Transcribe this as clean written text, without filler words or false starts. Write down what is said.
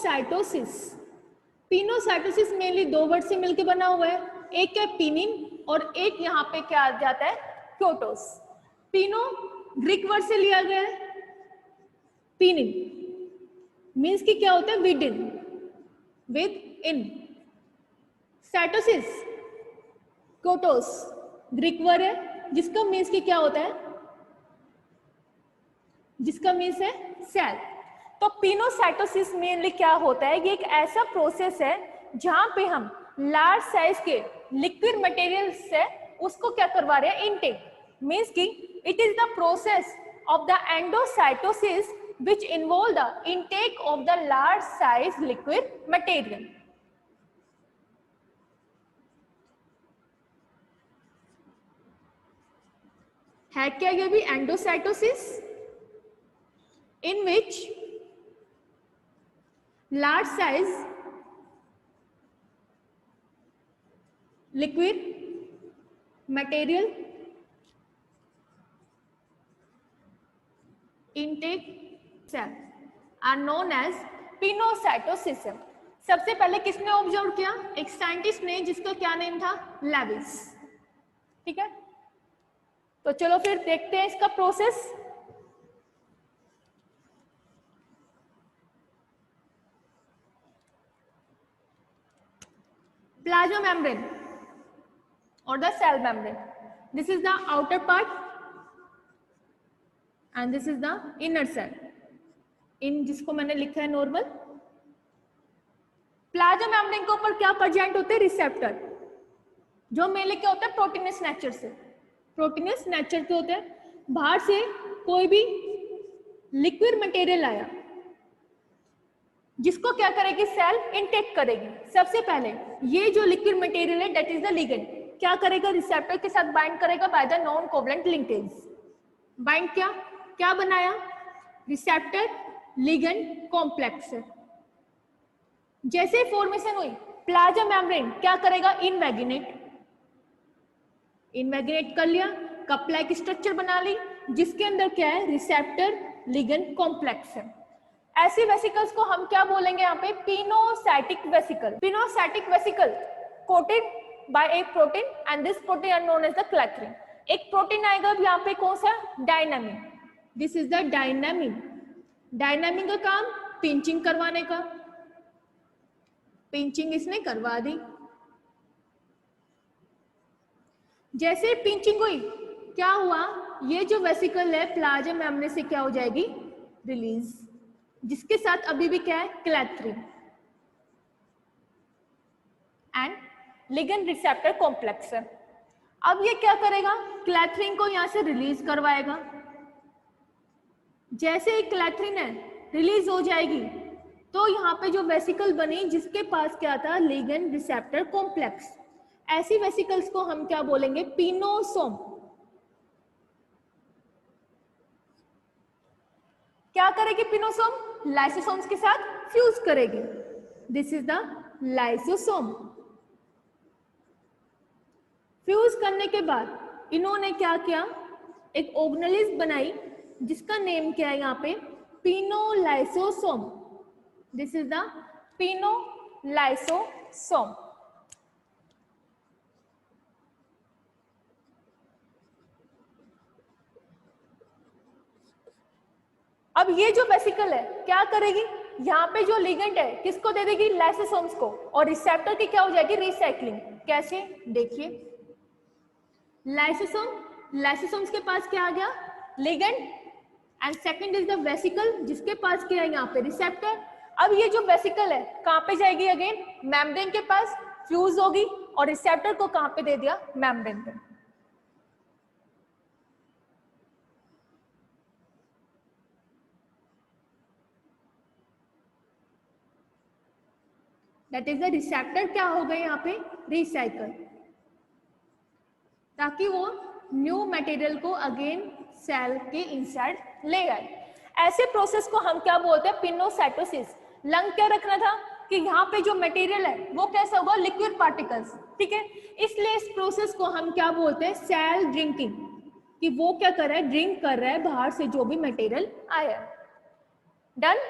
Pinocytosis. Pinocytosis mainly दो word से मिलकर बना हुआ है, एक है पिनिन और एक यहाँ पे क्या आ जाता है क्योटोस। पिनो ग्रीक वर्ड से लिया गया है, पिनिन मीन्स कि क्या होता है within, within. Cytosis क्योटोस ग्रीक वर्ड है जिसका मीन्स कि क्या होता है, जिसका मीन्स है सेल। तो पिनोसाइटोसिस मेनली क्या होता है, ये एक ऐसा प्रोसेस है जहां पे हम लार्ज साइज के लिक्विड मटेरियल से उसको क्या करवा रहे हैं इनटेक, मीन्स कि it is the process of the endocytosis which involve the intake of the large size liquid material. है क्या ये भी endocytosis, in which large size liquid material intake cell are known as pinocytosis. सबसे पहले किसने observe किया, एक scientist ने जिसका क्या नेम था लेविस। ठीक है, तो चलो फिर देखते हैं इसका प्रोसेस। प्लाज्मा मेम्ब्रेन और the cell membrane, this is the outer part and this is the inner cell, इन जिसको मैंने लिखा है नॉर्मल। प्लाज्मा मेम्ब्रेन के ऊपर क्या प्रेजेंट होते हैं, रिसेप्टर, जो मेनली क्या होता है प्रोटीनस नेचर से, प्रोटीनस नेचर के होते हैं। बाहर से कोई भी लिक्विड मटेरियल आया जिसको क्या करेगी सेल इनटेक करेगी। सबसे पहले ये जो लिक्विड मटेरियल है दैट इज द लिगेंड, क्या करेगा रिसेप्टर के साथ बाइंड करेगा by the non covalent linkage. Bind क्या क्या बनाया, रिसेप्टर लिगेंड कॉम्प्लेक्स। जैसे फॉर्मेशन हुई प्लाज्मा मेम्ब्रेन क्या करेगा इनवैगिनेट, इनवैगिनेट कर लिया, कप लाइक स्ट्रक्चर बना ली जिसके अंदर क्या है रिसेप्टर लिगेंड कॉम्प्लेक्स है। ऐसी वेसिकल्स को हम क्या बोलेंगे यहाँ पे pinocytic vesicle. Pinocytic vesicle coated by a protein and this protein are known as the clathrin. एक प्रोटीन आएगा यहाँ पे कौन सा dynamin, this is the dynamin. Dynamin का काम पिंचिंग करवाने का, पिंचिंग इसने करवा दी। जैसे पिंचिंग हुई क्या हुआ, ये जो वेसिकल है प्लाज्मा मेम्ब्रेन से क्या हो जाएगी रिलीज, जिसके साथ अभी भी क्या है क्लैथरिन एंड लिगेंड रिसेप्टर कॉम्प्लेक्स है। अब ये क्या करेगा क्लैथरिन को यहां से रिलीज करवाएगा। जैसे ही क्लैथरिन है रिलीज हो जाएगी तो यहाँ पे जो वेसिकल बनी जिसके पास क्या था लिगेंड रिसेप्टर कॉम्प्लेक्स, ऐसी वेसिकल्स को हम क्या बोलेंगे पिनोसोम। क्या करेगी पिनोसोम, लाइसोसोम्स के साथ फ्यूज करेगी, this is the lysosome. Fuse करने के बाद इन्होंने क्या किया एक ऑर्गेनेलिज बनाई जिसका नेम क्या है यहाँ पे पिनोलाइसोसोम, दिस इज द पिनोलाइसोसोम। अब ये जो वेसिकल है क्या करेगी, यहाँ पे जो लिगेंड है किसको दे देगी लाइसोसोम्स को, और रिसेप्टर की क्या हो जाएगी रिसाइक्लिंग। कैसे देखिए, लाइसोसोम, लाइसोसोम्स के पास क्या आ गया ligand and second is the vesicle जिसके पास क्या है यहाँ पे रिसेप्टर। अब ये जो वेसिकल है कहाँ पे जाएगी अगेन मेम्ब्रेन के पास, फ्यूज होगी और रिसेप्टर को कहाँ पे दे दिया मेम्ब्रेन पे। दैट इज द रिसेप्टर क्या हो गए यहाँ पे रिसाइकल, ताकि वो न्यू मटेरियल को अगेन सेल के इनसाइड ले आए। ऐसे प्रोसेस को हम क्या बोलते हैं पिनोसाइटोसिस। लंग क्या रखना था कि यहाँ पे जो मटेरियल है वो कैसा होगा लिक्विड पार्टिकल्स, ठीक है। इसलिए इस प्रोसेस को हम क्या बोलते हैं सेल ड्रिंकिंग, कि वो क्या कर रहा है ड्रिंक कर रहा है बाहर से जो भी मटेरियल आया। डन।